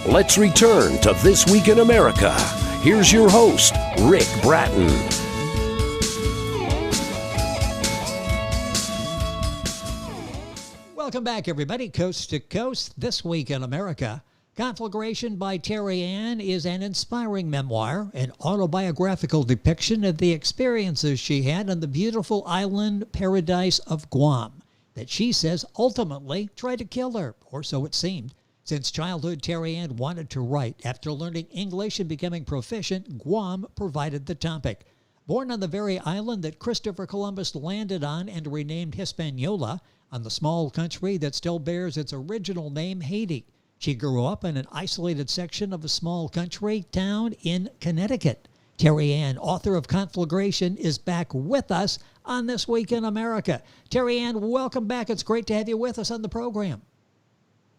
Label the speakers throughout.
Speaker 1: Let's return to This Week in America. Here's your host, Rick Bratton.
Speaker 2: Welcome back, everybody, coast to coast. This Week in America. Conflagration by Teri-Anne is an inspiring memoir, an autobiographical depiction of the experiences she had on the beautiful island paradise of Guam that she says ultimately tried to kill her, or so it seemed. Since childhood, Teri-Anne wanted to write. After learning English and becoming proficient, Guam provided the topic. Born on the very island that Christopher Columbus landed on and renamed Hispaniola, on the small country that still bears its original name, Haiti. She grew up in an isolated section of a small country town in Connecticut. Teri-Anne, author of Conflagration, is back with us on This Week in America. Teri-Anne, welcome back. It's great to have you with us on the program.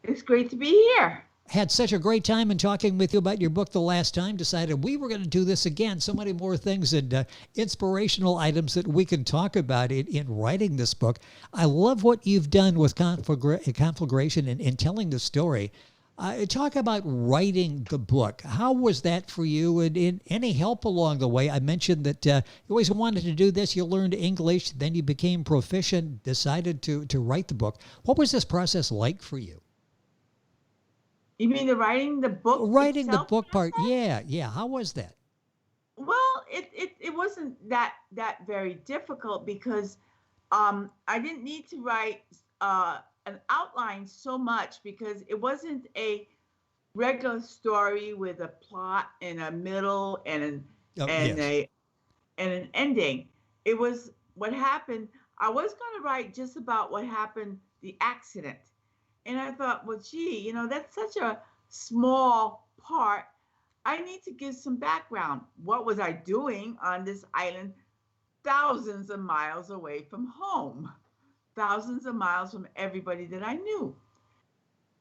Speaker 3: It's great to be here.
Speaker 2: Had such a great time in talking with you about your book the last time. Decided we were going to do this again. So many more things and inspirational items that we can talk about in writing this book. I love what you've done with Conflagration and telling the story. Talk about writing the book. How was that for you, and any help along the way? I mentioned that you always wanted to do this. You learned English, then you became proficient, decided to write the book. What was this process like for you?
Speaker 3: You mean writing the book?
Speaker 2: Writing the book
Speaker 3: process?
Speaker 2: part, yeah. How was that?
Speaker 3: Well, it wasn't that very difficult because I didn't need to write an outline so much because it wasn't a regular story with a plot and a middle and an ending. It was what happened. I was going to write just about what happened, the accident. And I thought, well, gee, that's such a small part. I need to give some background. What was I doing on this island thousands of miles away from home? Thousands of miles from everybody that I knew.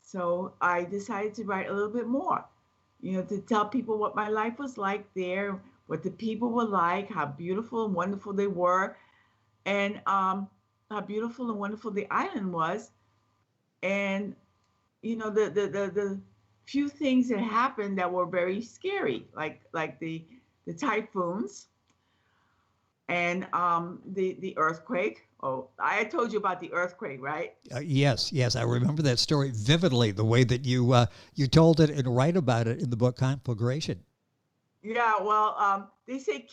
Speaker 3: So I decided to write a little bit more, to tell people what my life was like there, what the people were like, how beautiful and wonderful they were, and how beautiful and wonderful the island was. And, the few things that happened that were very scary, like the typhoons and the earthquake. Oh, I told you about the earthquake, right?
Speaker 2: Yes. I remember that story vividly, the way that you told it and write about it in the book Conflagration.
Speaker 3: Yeah, well, they say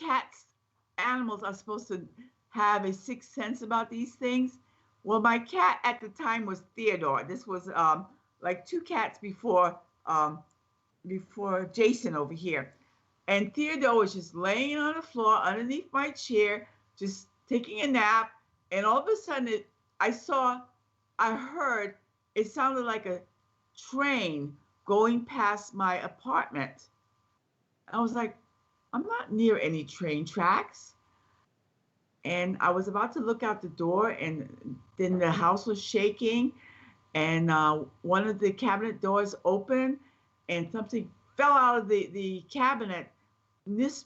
Speaker 3: animals are supposed to have a sixth sense about these things. Well, my cat at the time was Theodore. This was like two cats before Jason over here. And Theodore was just laying on the floor underneath my chair, just taking a nap. And all of a sudden, I heard, it sounded like a train going past my apartment. I was like, I'm not near any train tracks. And I was about to look out the door, and then the house was shaking, and one of the cabinet doors opened, and something fell out of the cabinet, missed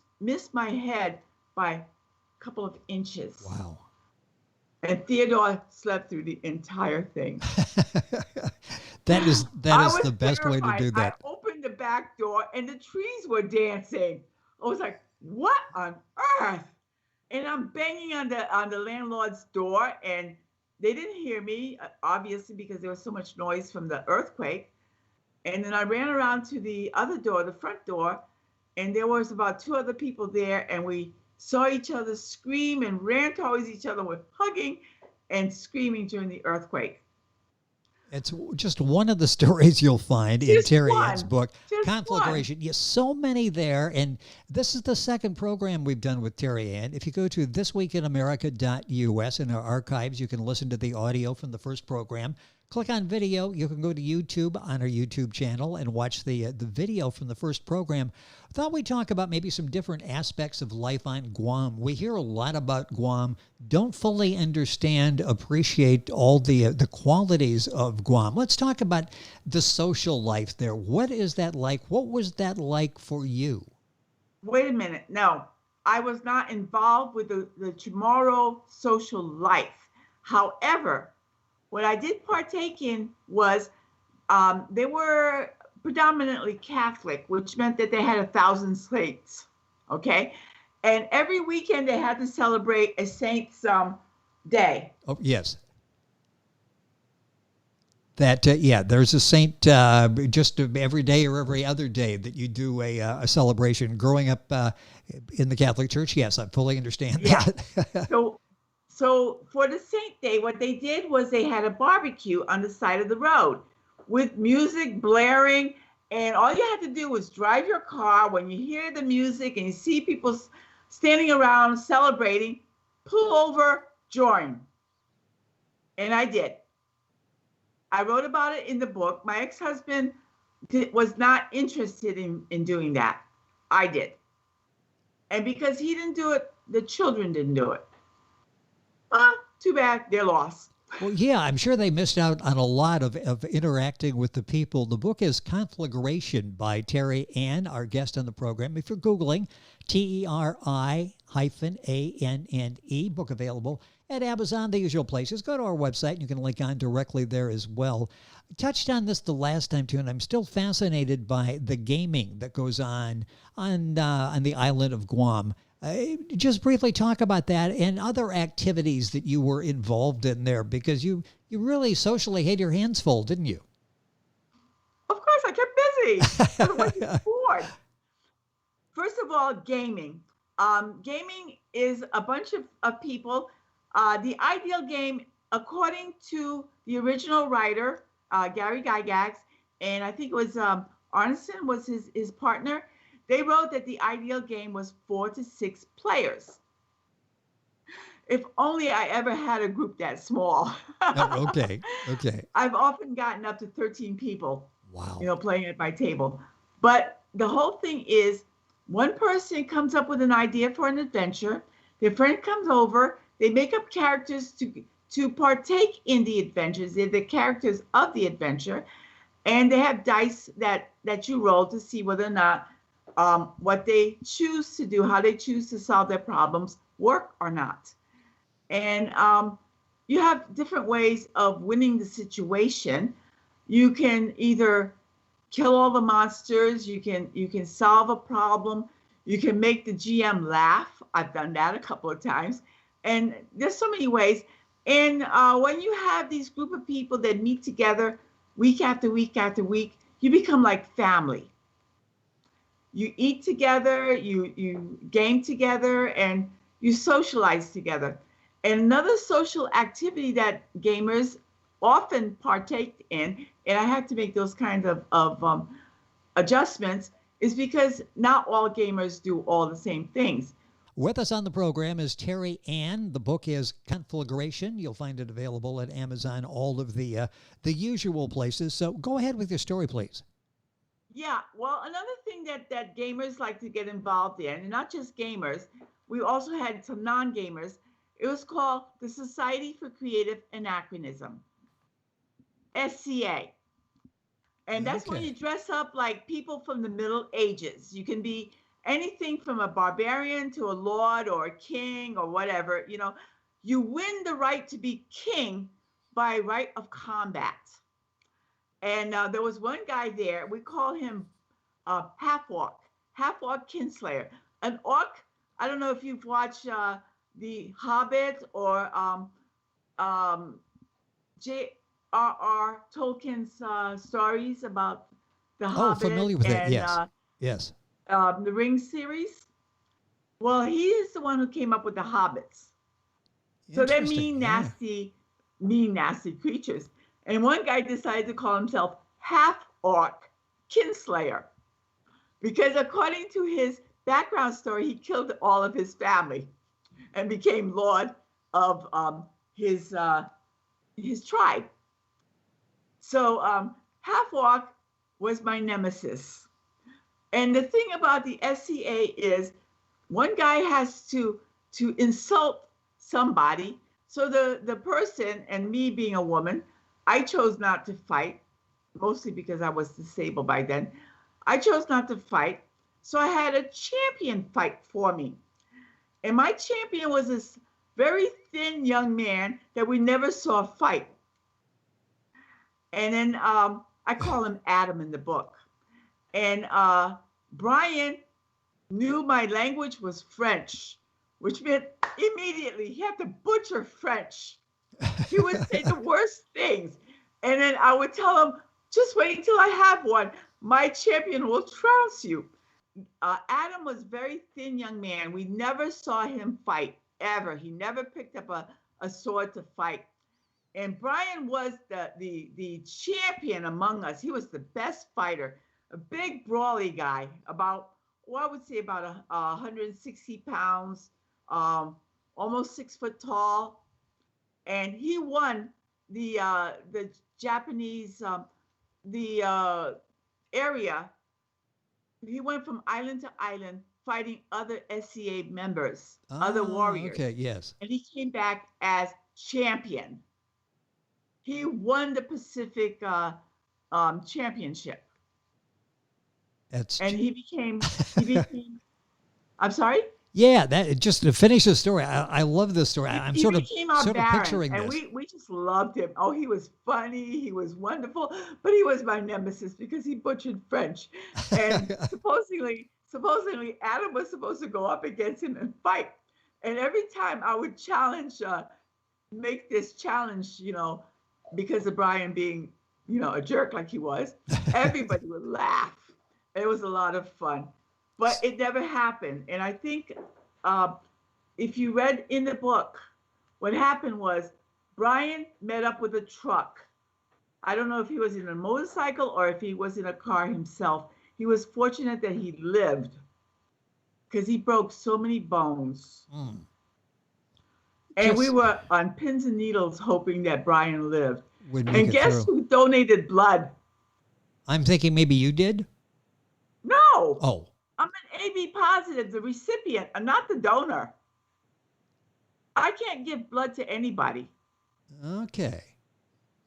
Speaker 3: my head by a couple of inches.
Speaker 2: Wow.
Speaker 3: And Theodore slept through the entire thing.
Speaker 2: That is the best
Speaker 3: terrified.
Speaker 2: way to do that.
Speaker 3: I opened the back door, and the trees were dancing. I was like, what on earth? And I'm banging on the landlord's door, and they didn't hear me, obviously, because there was so much noise from the earthquake. And then I ran around to the other door, the front door, and there was about two other people there, and we saw each other scream and ran towards each other with hugging and screaming during the earthquake.
Speaker 2: It's just one of the stories you'll find in Teri-Anne's book, Conflagration. Yes, so many there. And this is the second program we've done with Teri-Anne. If you go to thisweekinamerica.us in our archives, you can listen to the audio from the first program. Click on video. You can go to YouTube on our YouTube channel and watch the video from the first program. I thought we'd talk about maybe some different aspects of life on Guam. We hear a lot about Guam, don't fully understand, appreciate all the qualities of Guam. Let's talk about the social life there. What is that like? What was that like for you?
Speaker 3: Wait a minute. No, I was not involved with the Chamorro social life. However, what I did partake in was there were predominantly Catholic, which meant that they had 1,000 saints. Okay. And every weekend they had to celebrate a saint's day.
Speaker 2: Oh, yes. That, yeah, there's a saint just every day or every other day that you do a celebration. Growing up in the Catholic Church, yes, I fully understand that.
Speaker 3: So for the Saint Day, what they did was they had a barbecue on the side of the road with music blaring, and all you had to do was drive your car. When you hear the music and you see people standing around celebrating, pull over, join. And I did. I wrote about it in the book. My ex-husband was not interested in doing that. I did. And because he didn't do it, the children didn't do it. Too bad, they're lost.
Speaker 2: Well, yeah, I'm sure they missed out on a lot of interacting with the people. The book is Conflagration by Teri-Anne, our guest on the program. If you're Googling, Teri-Anne, book available at Amazon, the usual places. Go to our website, and you can link on directly there as well. I touched on this the last time, too, and I'm still fascinated by the gaming that goes on the island of Guam. Just briefly talk about that and other activities that you were involved in there, because you really socially had your hands full, didn't you?
Speaker 3: Of course, I kept busy. Otherwise, you're bored. First of all, gaming. Gaming is a bunch of people. The ideal game, according to the original writer, Gary Gygax, and I think it was Arneson was his partner, they wrote that the ideal game was 4 to 6 players. If only I ever had a group that small.
Speaker 2: Oh, okay.
Speaker 3: I've often gotten up to 13 people.
Speaker 2: Wow.
Speaker 3: Playing at my table. But the whole thing is, one person comes up with an idea for an adventure. Their friend comes over. They make up characters to partake in the adventures. They're the characters of the adventure. And they have dice that you roll to see whether or not what they choose to do, how they choose to solve their problems, work or not. And you have different ways of winning the situation. You can either kill all the monsters, you can solve a problem, you can make the GM laugh. I've done that a couple of times. And there's so many ways. And when you have these group of people that meet together week after week after week, you become like family. You eat together, you game together, and you socialize together. And another social activity that gamers often partake in, and I had to make those kinds of adjustments, is because not all gamers do all the same things.
Speaker 2: With us on the program is Teri-Anne. The book is Conflagration. You'll find it available at Amazon, all of the usual places. So go ahead with your story, please.
Speaker 3: Yeah, well, another thing that gamers like to get involved in, and not just gamers, we also had some non-gamers. It was called the Society for Creative Anachronism, SCA. And that's when you dress up like people from the Middle Ages. You can be anything from a barbarian to a lord or a king or whatever. You win the right to be king by right of combat. And there was one guy there, we call him half-orc kinslayer. An orc, I don't know if you've watched The Hobbit or J.R.R. Tolkien's stories about The Hobbit.
Speaker 2: Oh, familiar with it, yes. Yes.
Speaker 3: The Ring series. Well, he is the one who came up with the hobbits. So they're mean, nasty creatures. And one guy decided to call himself half-orc kinslayer, because according to his background story, he killed all of his family and became lord of his tribe. So half-orc was my nemesis. And the thing about the SCA is one guy has to insult somebody. So the person, and me being a woman, I chose not to fight, mostly because I was disabled by then. I chose not to fight. So I had a champion fight for me. And my champion was this very thin young man that we never saw fight. And then I call him Adam in the book. And Brian knew my language was French, which meant immediately he had to butcher French. He would say the worst things. And then I would tell him, just wait until I have one. My champion will trounce you. Adam was a very thin young man. We never saw him fight, ever. He never picked up a sword to fight. And Brian was the champion among us. He was the best fighter, a big brawly guy, about, well, I would say about 160 pounds, almost 6 foot tall. And he won the Japanese, area. He went from island to island fighting other SCA members, other warriors.
Speaker 2: Okay, yes.
Speaker 3: And he came back as champion. He won the Pacific championship. And he became, I'm sorry?
Speaker 2: Yeah, that just to finish the story. I love this story. I'm sort of picturing
Speaker 3: and
Speaker 2: this.
Speaker 3: We just loved him. Oh, he was funny. He was wonderful, but he was my nemesis because he butchered French. And supposedly Adam was supposed to go up against him and fight. And every time I would make this challenge, because of Brian being, a jerk like he was, everybody would laugh. It was a lot of fun. But it never happened. And I think if you read in the book, what happened was Brian met up with a truck. I don't know if he was in a motorcycle or if he was in a car himself. He was fortunate that he lived because he broke so many bones. And we were on pins and needles hoping that Brian lived. And guess who donated blood?
Speaker 2: I'm thinking maybe you did?
Speaker 3: No.
Speaker 2: Oh.
Speaker 3: I'm an AB positive, the recipient, and not the donor. I can't give blood to anybody.
Speaker 2: Okay.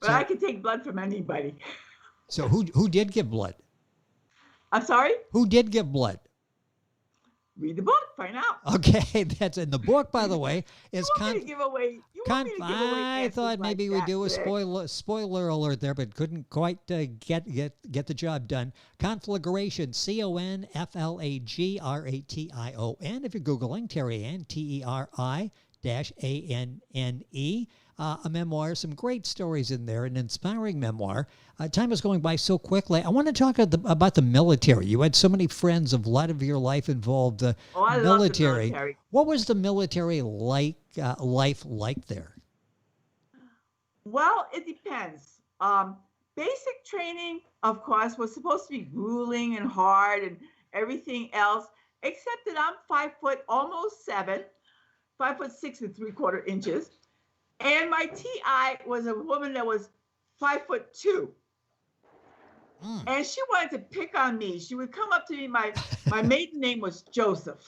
Speaker 3: But I can take blood from anybody.
Speaker 2: So who did give blood?
Speaker 3: I'm sorry?
Speaker 2: Who did give blood?
Speaker 3: Read the book, find out.
Speaker 2: Okay, that's in the book, by the way. Is
Speaker 3: you want me to give away?
Speaker 2: I thought maybe we'd do a spoiler alert there, but couldn't quite get the job done. Conflagration, CONFLAGRATION. If you're Googling Teri-Anne, TERI-ANNE. A memoir, some great stories in there, an inspiring memoir. Time is going by so quickly. I want to talk about the military. You had so many friends, of a lot of your life involved
Speaker 3: I
Speaker 2: military.
Speaker 3: love the military.
Speaker 2: What was the military life like there?
Speaker 3: Well, it depends. Basic training, of course, was supposed to be grueling and hard and everything else, except that I'm 5 foot, almost 7, 5'6" and 3/4 inches. And my TI was a woman that was 5'2". And she wanted to pick on me. She would come up to me. My maiden name was Joseph.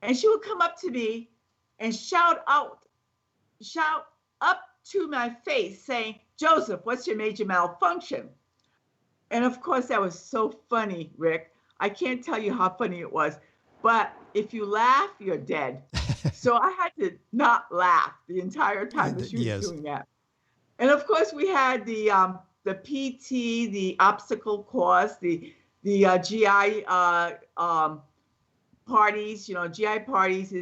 Speaker 3: And she would come up to me and shout up to my face saying, "Joseph, what's your major malfunction?" And of course, that was so funny, Rick. I can't tell you how funny it was. But if you laugh, you're dead. So I had to not laugh the entire time that she was doing that. And of course, we had the PT, the obstacle course, the GI parties. GI parties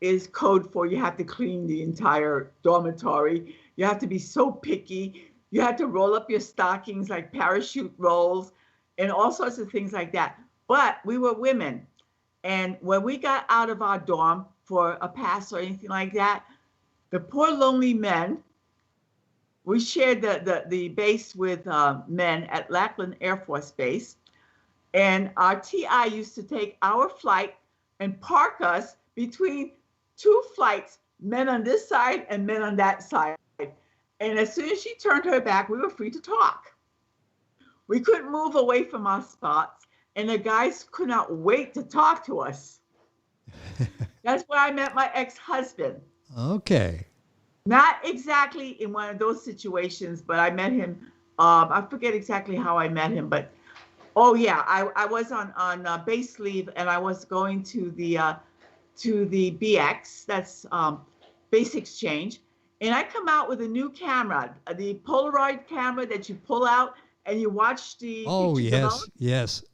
Speaker 3: is code for you have to clean the entire dormitory. You have to be so picky. You had to roll up your stockings like parachute rolls and all sorts of things like that. But we were women. And when we got out of our dorm for a pass or anything like that, the poor lonely men, we shared the base with men at Lackland Air Force Base. And our TI used to take our flight and park us between 2 flights, men on this side and men on that side. And as soon as she turned her back, we were free to talk. We couldn't move away from our spots. And the guys could not wait to talk to us. That's where I met my ex-husband.
Speaker 2: Okay.
Speaker 3: Not exactly in one of those situations, but I met him. I forget exactly how I met him, but oh yeah, I was on base leave and I was going to the BX, that's base exchange, and I come out with a new camera, the Polaroid camera that you pull out and you watch the
Speaker 2: Oh,
Speaker 3: picture develop.
Speaker 2: yes, yes.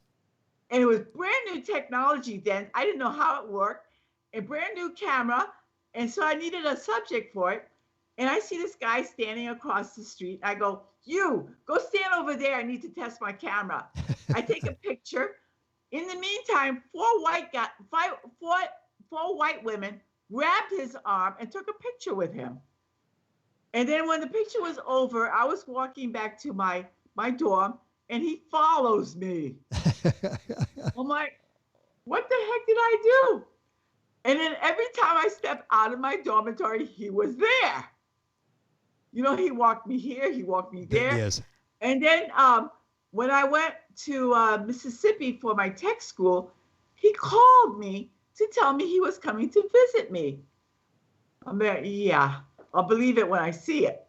Speaker 3: And it was brand new technology then. I didn't know how it worked. A brand new camera. And so I needed a subject for it. And I see this guy standing across the street. I go, you, go stand over there. I need to test my camera. I take a picture. In the meantime, four white women grabbed his arm and took a picture with him. And then when the picture was over, I was walking back to my dorm, and he follows me. I'm like, what the heck did I do? And then every time I stepped out of my dormitory, he was there. You know, he walked me here, he walked me there.
Speaker 2: Yes.
Speaker 3: And then when I went to Mississippi for my tech school, he called me to tell me he was coming to visit me. I'm like, yeah, I'll believe it when I see it.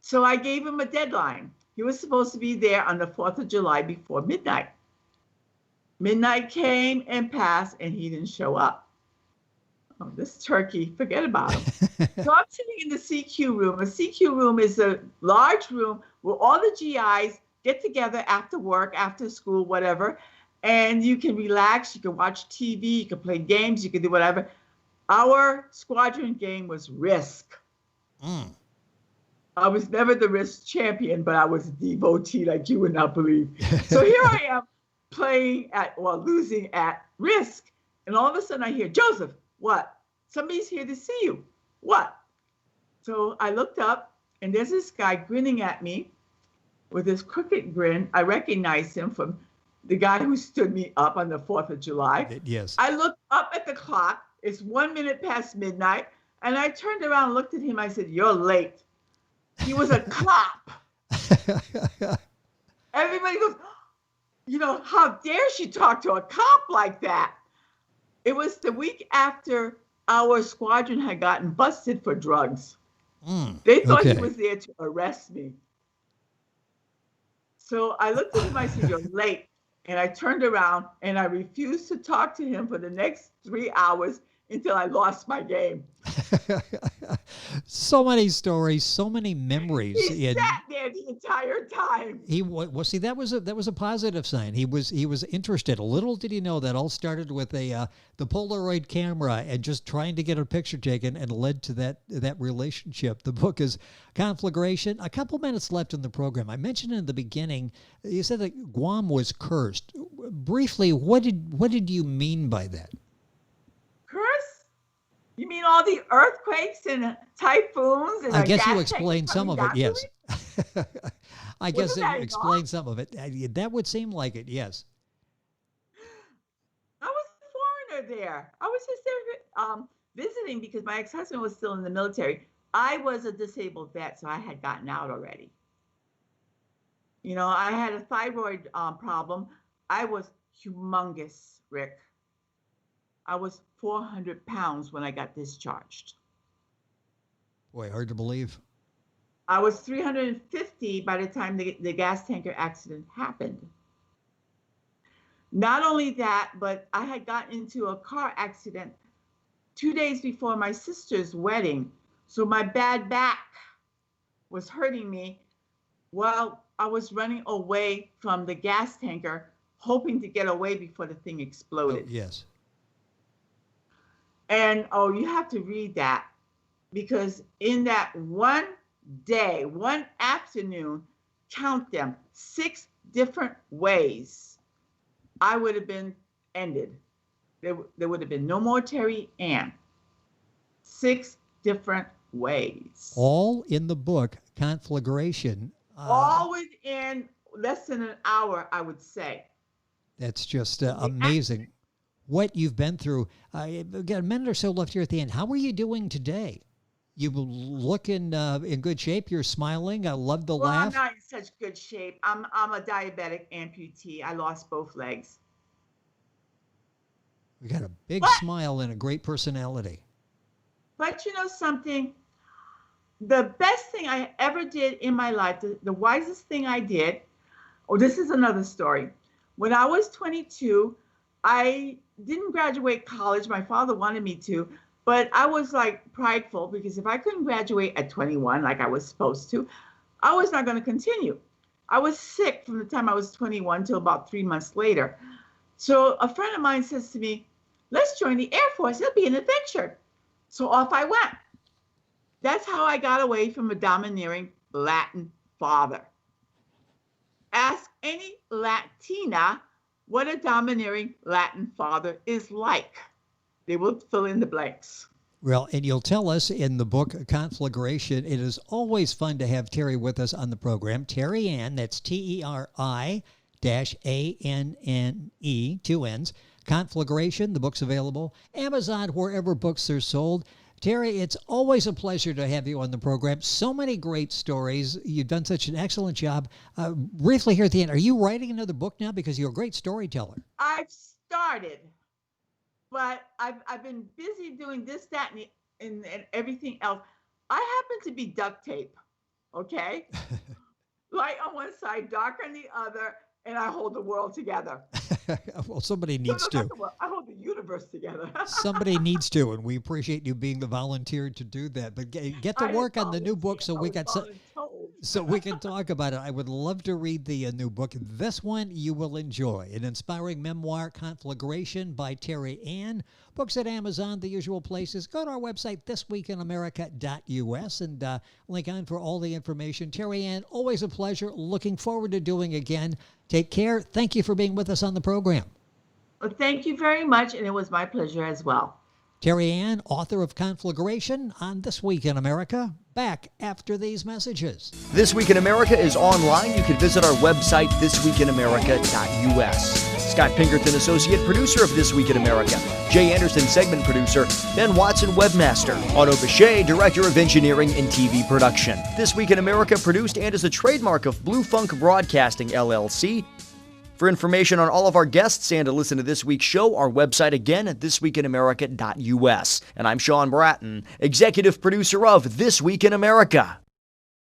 Speaker 3: So I gave him a deadline. He was supposed to be there on the 4th of July before midnight. Midnight came and passed, and he didn't show up. Oh, this turkey, forget about him. So I'm sitting in the CQ room. A CQ room is a large room where all the GIs get together after work, after school, whatever, and you can relax, you can watch TV, you can play games, you can do whatever. Our squadron game was Risk.
Speaker 2: Mm.
Speaker 3: I was never the Risk champion, but I was a devotee like you would not believe. So here I am losing at Risk. And all of a sudden I hear, Joseph, what? Somebody's here to see you. What? So I looked up, and there's this guy grinning at me with this crooked grin. I recognized him from the guy who stood me up on the 4th of July.
Speaker 2: Yes.
Speaker 3: I looked up at the clock. It's 1 minute past midnight. And I turned around and looked at him. I said, you're late. He was a cop. Everybody goes, you know, how dare she talk to a cop like that? It was the week after our squadron had gotten busted for drugs. They thought he was there to arrest me. So I looked at him, I said, you're late. And I turned around and I refused to talk to him for the next 3 hours until I lost my game.
Speaker 2: So many stories, so many memories.
Speaker 3: He sat there the entire time.
Speaker 2: See, that was a positive sign. He was interested. Little did he know that all started with the Polaroid camera and just trying to get a picture taken, and led to that relationship. The book is Conflagration. A couple minutes left in the program. I mentioned in the beginning, you said that Guam was cursed. Briefly, what did you mean by that?
Speaker 3: Curse? You mean all the earthquakes and typhoons? And
Speaker 2: I guess you explained some of it, yes. I guess
Speaker 3: you
Speaker 2: explained some of it. That would seem like it, yes.
Speaker 3: I was a foreigner there. I was just there visiting because my ex-husband was still in the military. I was a disabled vet, so I had gotten out already. You know, I had a thyroid problem. I was humongous, Rick. I was 400 pounds when I got discharged.
Speaker 2: Boy, hard to believe.
Speaker 3: I was 350 by the time the gas tanker accident happened. Not only that, but I had gotten into a car accident 2 days before my sister's wedding. So my bad back was hurting me while I was running away from the gas tanker, hoping to get away before the thing exploded.
Speaker 2: Oh, yes.
Speaker 3: And, you have to read that, because in that one day, one afternoon, count them, 6 different ways I would have been ended. There would have been no more Teri-Anne. 6 different ways.
Speaker 2: All in the book, Conflagration.
Speaker 3: All within less than an hour, I would say.
Speaker 2: That's just amazing. What you've been through. We've got a minute or so left here at the end. How are you doing today? You look in good shape. You're smiling. I love the laugh.
Speaker 3: I'm not in such good shape. I'm a diabetic amputee. I lost both legs.
Speaker 2: We got a big smile and a great personality.
Speaker 3: But you know something? The best thing I ever did in my life, the wisest thing I did, this is another story. When I was 22, I didn't graduate college. My father wanted me to, but I was like prideful, because if I couldn't graduate at 21 like I was supposed to, I was not going to continue. I was sick from the time I was 21 till about 3 months later. So a friend of mine says to me, let's join the Air Force. It'll be an adventure. So off I went. That's how I got away from a domineering Latin father. Ask any Latina what a domineering Latin father is like. They will fill in the blanks.
Speaker 2: Well, and you'll tell us in the book Conflagration. It is always fun to have Teri with us on the program. Teri-Anne, that's Teri-Anne, 2 N's. Conflagration, the book's available. Amazon, wherever books are sold. Teri, it's always a pleasure to have you on the program. So many great stories. You've done such an excellent job. Briefly here at the end, are you writing another book now? Because you're a great storyteller.
Speaker 3: I've started, but I've been busy doing this, that, and everything else. I happen to be duct tape, okay? Light on one side, dark on the other, and I hold the world together.
Speaker 2: Well, somebody needs to.
Speaker 3: I hold the universe together.
Speaker 2: Somebody needs to, and we appreciate you being the volunteer to do that. But get to work on the new book so we can talk about it. I would love to read the new book. This one you will enjoy. An inspiring memoir, Conflagration by Teri-Anne. Books at Amazon, the usual places. Go to our website, thisweekinamerica.us, and link on for all the information. Teri-Anne, always a pleasure. Looking forward to doing again. Take care. Thank you for being with us on the program.
Speaker 3: Well, thank you very much, and it was my pleasure as well.
Speaker 2: Teri-Anne, author of Conflagration, on This Week in America. Back after these messages.
Speaker 4: This Week in America is online. You can visit our website, thisweekinamerica.us. Scott Pinkerton, associate producer of This Week in America. Jay Anderson, segment producer. Ben Watson, webmaster. Otto Bichet, director of engineering and TV production. This Week in America produced and is a trademark of Blue Funk Broadcasting, LLC. For information on all of our guests and to listen to this week's show, our website again at thisweekinamerica.us. And I'm Sean Bratton, executive producer of This Week in America.